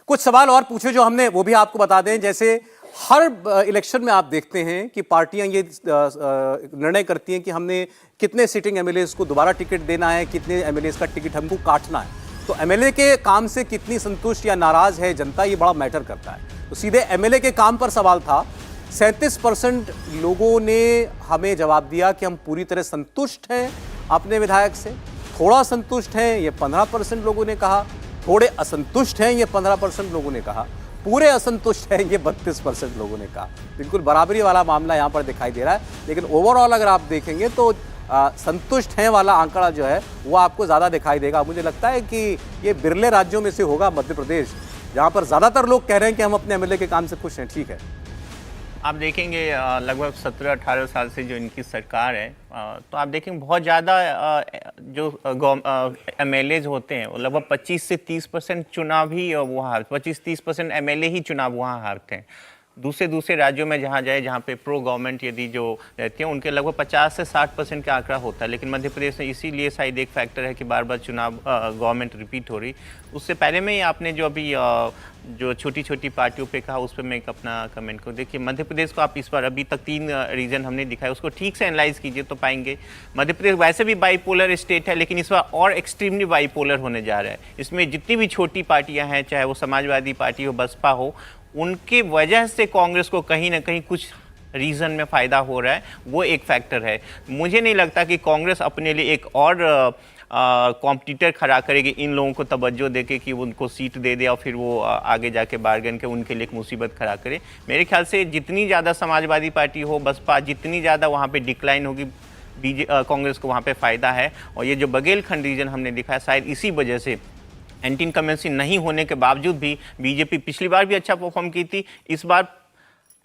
कुछ सवाल और पूछे जो हमने, वो भी आपको बता दें। जैसे हर इलेक्शन में आप देखते हैं कि पार्टियां ये निर्णय करती हैं कि हमने कितने सिटिंग एमएलए को दोबारा टिकट देना है, कितने एमएलए का टिकट हमको काटना है। तो एमएलए के काम से कितनी संतुष्ट या नाराज है जनता, ये बड़ा मैटर करता है। तो सीधे एमएलए के काम पर सवाल था। 37% लोगों ने हमें जवाब दिया कि हम पूरी तरह संतुष्ट हैं अपने विधायक से। थोड़ा संतुष्ट हैं ये 15% लोगों ने कहा, थोड़े असंतुष्ट हैं ये 15% लोगों ने कहा, पूरे असंतुष्ट हैं ये 32% लोगों ने कहा। बिल्कुल बराबरी वाला मामला यहाँ पर दिखाई दे रहा है। लेकिन ओवरऑल अगर आप देखेंगे तो संतुष्ट हैं वाला आंकड़ा जो है वो आपको ज़्यादा दिखाई देगा। मुझे लगता है कि ये बिरले राज्यों में से होगा मध्य प्रदेश, जहाँ पर ज़्यादातर लोग कह रहे हैं कि हम अपने एमएलए के काम से खुश हैं। ठीक है, आप देखेंगे लगभग 17-18 साल से जो इनकी सरकार है, तो आप देखेंगे बहुत ज़्यादा जो एमएलएज होते हैं वो लगभग 25 से 30% चुनाव ही वो हार 25-30% एमएलए ही चुनाव वहाँ हारते हैं। दूसरे राज्यों में जहाँ जाए, जहाँ पे प्रो गवर्नमेंट यदि जो रहती हैं, उनके लगभग 50 से 60% का आंकड़ा होता है। लेकिन मध्य प्रदेश में इसीलिए शायद एक फैक्टर है कि बार बार चुनाव गवर्नमेंट रिपीट हो रही। उससे पहले में ही आपने जो अभी जो छोटी छोटी पार्टियों पे कहा, उस पर मैं एक अपना कमेंट को देखिए। मध्य प्रदेश को आप इस बार अभी तक 3 रीजन हमने दिखाया, उसको ठीक से एनालाइज कीजिए तो पाएंगे मध्य प्रदेश वैसे भी बाईपोलर स्टेट है, लेकिन इस बार और एक्सट्रीमली बाईपोलर होने जा रहा है। इसमें जितनी भी छोटी पार्टियां हैं, चाहे वो समाजवादी पार्टी हो, बसपा हो, उनके वजह से कांग्रेस को कहीं ना कहीं कुछ रीजन में फ़ायदा हो रहा है, वो एक फैक्टर है। मुझे नहीं लगता कि कांग्रेस अपने लिए एक और कॉम्पिटिटर खड़ा करेगी इन लोगों को तवज्जो देके कि उनको सीट दे दे और फिर वो आगे जाके बार्गेन के उनके लिए एक मुसीबत खड़ा करे। मेरे ख्याल से जितनी ज़्यादा समाजवादी पार्टी हो, बसपा, जितनी ज़्यादा वहाँ पे डिक्लाइन होगी, कांग्रेस को वहाँ पे फ़ायदा है। और ये जो बघेलखंड रीजन हमने दिखाया, शायद इसी वजह से एंटी इनकम्बेंसी नहीं होने के बावजूद भी बीजेपी पिछली बार भी अच्छा परफॉर्म की थी, इस बार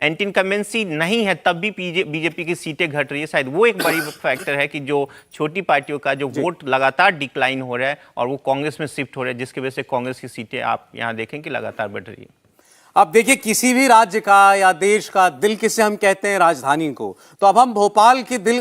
एंटी इनकम्बेंसी नहीं है तब भी बीजेपी की सीटें घट रही है। शायद वो एक बड़ी फैक्टर है कि जो छोटी पार्टियों का जो वोट लगातार डिक्लाइन हो रहा है और वो कांग्रेस में शिफ्ट हो रहा है, जिसकी वजह से कांग्रेस की सीटें आप यहाँ देखें कि लगातार बढ़ रही है। अब देखिए, किसी भी राज्य का या देश का दिल किसे हम कहते हैं? राजधानी को। तो अब हम भोपाल के दिल,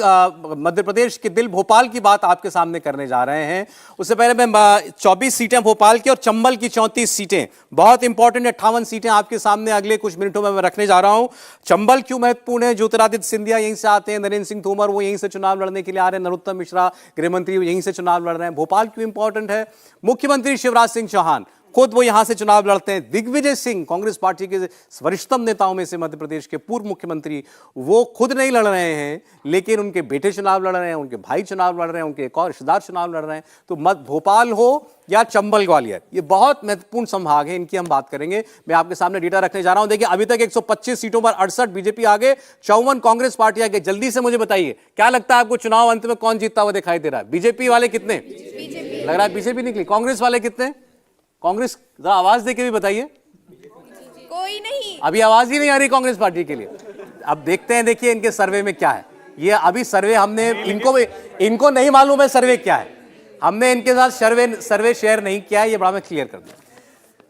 मध्य प्रदेश के दिल भोपाल की बात आपके सामने करने जा रहे हैं। उससे पहले मैं 24 सीटें भोपाल की और चंबल की 34 सीटें, बहुत इंपॉर्टेंट 58 सीटें आपके सामने अगले कुछ मिनटों में मैं रखने जा रहा हूं। चंबल क्यों महत्वपूर्ण है? ज्योतिरादित्य सिंधिया यहीं से आते हैं, नरेंद्र सिंह तोमर वो यहीं से चुनाव लड़ने के लिए आ रहे हैं, नरोत्तम मिश्रा गृह मंत्री यहीं से चुनाव लड़ रहे हैं। भोपाल क्यों इंपॉर्टेंट है? मुख्यमंत्री शिवराज सिंह चौहान खुद वो यहां से चुनाव लड़ते हैं। दिग्विजय सिंह, कांग्रेस पार्टी के वरिष्ठतम नेताओं में से मध्य प्रदेश के पूर्व मुख्यमंत्री, वो खुद नहीं लड़ रहे हैं, लेकिन उनके बेटे चुनाव लड़ रहे हैं, उनके भाई चुनाव लड़ रहे हैं, उनके एक और रिश्तेदार चुनाव लड़ रहे हैं। तो भोपाल हो या चंबल ग्वालियर, ये बहुत महत्वपूर्ण संभाग है, इनकी हम बात करेंगे। मैं आपके सामने डेटा रखने जा रहा हूं। देखिए, अभी तक 125 सीटों पर 68 बीजेपी आगे, 54 कांग्रेस पार्टी आगे। जल्दी से मुझे बताइए, क्या लगता है आपको चुनाव अंत में कौन जीतता हुआ दिखाई दे रहा है? बीजेपी वाले कितने? लग रहा है बीजेपी निकली। कांग्रेस वाले कितने? कांग्रेस, जरा आवाज देके भी बताइए। कोई नहीं, अभी आवाज ही नहीं आ रही कांग्रेस पार्टी के लिए। अब देखते हैं, देखिए इनके सर्वे में क्या है। ये अभी सर्वे हमने इनको नहीं मालूम है सर्वे क्या है, हमने इनके साथ सर्वे शेयर नहीं किया है, ये बड़ा मैं क्लियर कर दूं।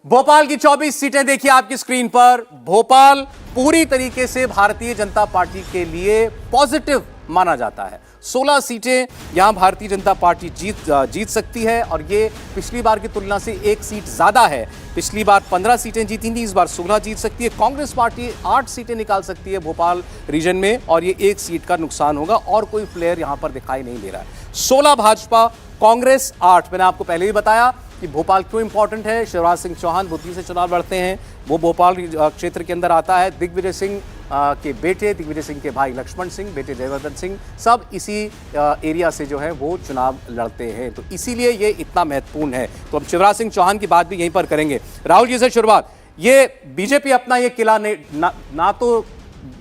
भोपाल की 24 सीटें देखिए आपकी स्क्रीन पर। भोपाल पूरी तरीके से भारतीय जनता पार्टी के लिए पॉजिटिव माना जाता है। 16 सीटें यहां भारतीय जनता पार्टी जीत सकती है, और ये पिछली बार की तुलना से 1 सीट ज्यादा है। पिछली बार 15 सीटें जीती थी, इस बार 16 जीत सकती है। कांग्रेस पार्टी 8 सीटें निकाल सकती है भोपाल रीजन में, और ये 1 सीट का नुकसान होगा, और कोई प्लेयर यहां पर दिखाई नहीं दे रहा है। 16 भाजपा, कांग्रेस 8। मैंने आपको पहले ही बताया कि भोपाल क्यों इंपॉर्टेंट है। शिवराज सिंह चौहान बुद्धि से चुनाव लड़ते हैं, वो भोपाल क्षेत्र के अंदर आता है। दिग्विजय सिंह के बेटे, दिग्विजय सिंह के भाई लक्ष्मण सिंह, बेटे जयवर्धन सिंह, सब इसी एरिया से जो है वो चुनाव लड़ते हैं, तो इसीलिए ये इतना महत्वपूर्ण है। तो हम शिवराज सिंह चौहान की बात भी यहीं पर करेंगे। राहुल जी से शुरुआत, ये बीजेपी अपना ये किला ना तो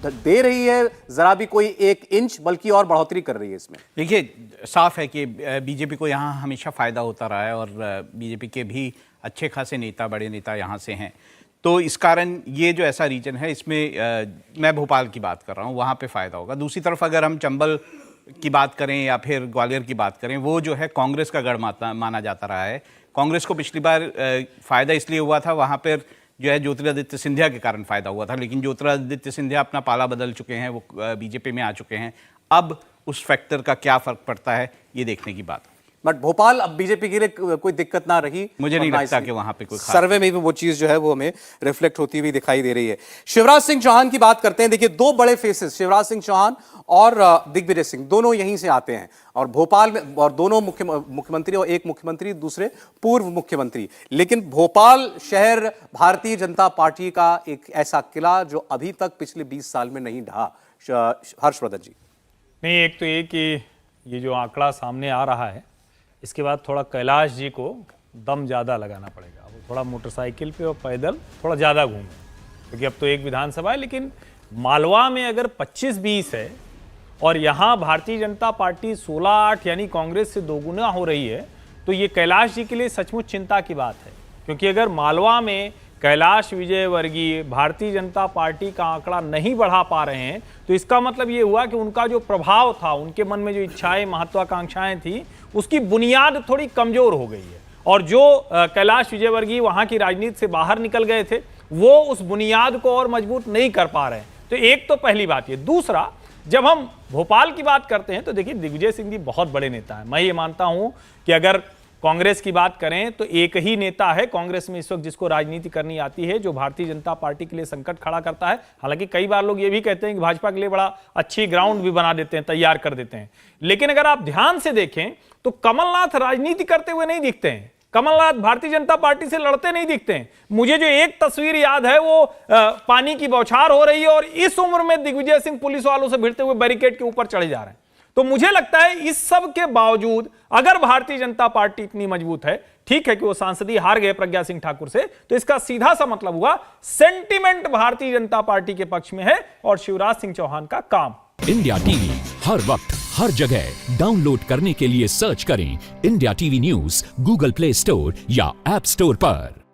दे रही है जरा भी कोई 1 इंच, बल्कि और बढ़ोतरी कर रही है इसमें। देखिए, साफ है कि बीजेपी को यहाँ हमेशा फ़ायदा होता रहा है, और बीजेपी के भी अच्छे खासे नेता, बड़े नेता यहाँ से हैं। तो इस कारण ये जो ऐसा रीजन है, इसमें मैं भोपाल की बात कर रहा हूँ, वहाँ पे फ़ायदा होगा। दूसरी तरफ अगर हम चंबल की बात करें या फिर ग्वालियर की बात करें, वो जो है कांग्रेस का गढ़ माना जाता रहा है। कांग्रेस को पिछली बार फ़ायदा इसलिए हुआ था, वहाँ पर जो है ज्योतिरादित्य सिंधिया के कारण फ़ायदा हुआ था, लेकिन ज्योतिरादित्य सिंधिया अपना पाला बदल चुके हैं, वो बीजेपी में आ चुके हैं। अब उस फैक्टर का क्या फ़र्क पड़ता है, ये देखने की बात। बट भोपाल अब बीजेपी के लिए कोई दिक्कत ना रही। मुझे नहीं और ना लगता इसलिए- कि वहां पे कोई खास- सर्वे में भी वो चीज जो है वो हमें रिफ्लेक्ट होती हुई दिखाई दे रही है। शिवराज सिंह चौहान की बात करते हैं। देखिए, दो बड़े फेसेस, शिवराज सिंह चौहान और दिग्विजय सिंह, दोनों यहीं से आते हैं और भोपाल में, और दोनों मुख्यमंत्री, और एक मुख्यमंत्री दूसरे पूर्व मुख्यमंत्री। लेकिन भोपाल शहर भारतीय जनता पार्टी का एक ऐसा किला जो अभी तक पिछले 20 साल में नहीं ढहा। हर्षवर्धन जी। नहीं, एक तो ये कि ये जो आंकड़ा सामने आ रहा है, इसके बाद थोड़ा कैलाश जी को दम ज़्यादा लगाना पड़ेगा। वो थोड़ा मोटरसाइकिल पे और पैदल थोड़ा ज़्यादा घूमे, क्योंकि अब तो एक विधानसभा है। लेकिन मालवा में अगर 25-20 है और यहाँ भारतीय जनता पार्टी 16-8 यानी कांग्रेस से दोगुना हो रही है, तो ये कैलाश जी के लिए सचमुच चिंता की बात है। क्योंकि अगर मालवा में कैलाश विजयवर्गीय भारतीय जनता पार्टी का आंकड़ा नहीं बढ़ा पा रहे हैं, तो इसका मतलब ये हुआ कि उनका जो प्रभाव था, उनके मन में जो इच्छाएं, महत्वाकांक्षाएं थी, उसकी बुनियाद थोड़ी कमजोर हो गई है। और जो कैलाश विजयवर्गीय वहां की राजनीति से बाहर निकल गए थे, वो उस बुनियाद को और मजबूत नहीं कर पा रहे हैं। तो एक तो पहली बात ये। दूसरा, जब हम भोपाल की बात करते हैं तो देखिए, दिग्विजय सिंह जी बहुत बड़े नेता हैं। मैं ये मानता हूं कि अगर कांग्रेस की बात करें तो एक ही नेता है कांग्रेस में इस वक्त जिसको राजनीति करनी आती है, जो भारतीय जनता पार्टी के लिए संकट खड़ा करता है। हालांकि कई बार लोग ये भी कहते हैं कि भाजपा के लिए बड़ा अच्छी ग्राउंड भी बना देते हैं, तैयार कर देते हैं। लेकिन अगर आप ध्यान से देखें तो कमलनाथ राजनीति करते हुए नहीं दिखते हैं। कमलनाथ भारतीय जनता पार्टी से लड़ते नहीं दिखते हैं। मुझे जो एक तस्वीर याद है, वो पानी की बौछार हो रही है और इस उम्र में दिग्विजय सिंह पुलिस वालों से भिड़ते हुए बैरिकेड के ऊपर चढ़े जा रहे हैं। तो मुझे लगता है इस सब के बावजूद अगर भारतीय जनता पार्टी इतनी मजबूत है, ठीक है कि वो सांसदीय हार गए प्रज्ञा सिंह ठाकुर से, तो इसका सीधा सा मतलब हुआ सेंटिमेंट भारतीय जनता पार्टी के पक्ष में है और शिवराज सिंह चौहान का काम। इंडिया टीवी हर वक्त हर जगह डाउनलोड करने के लिए सर्च करें India TV news Google play store या ऐप स्टोर पर।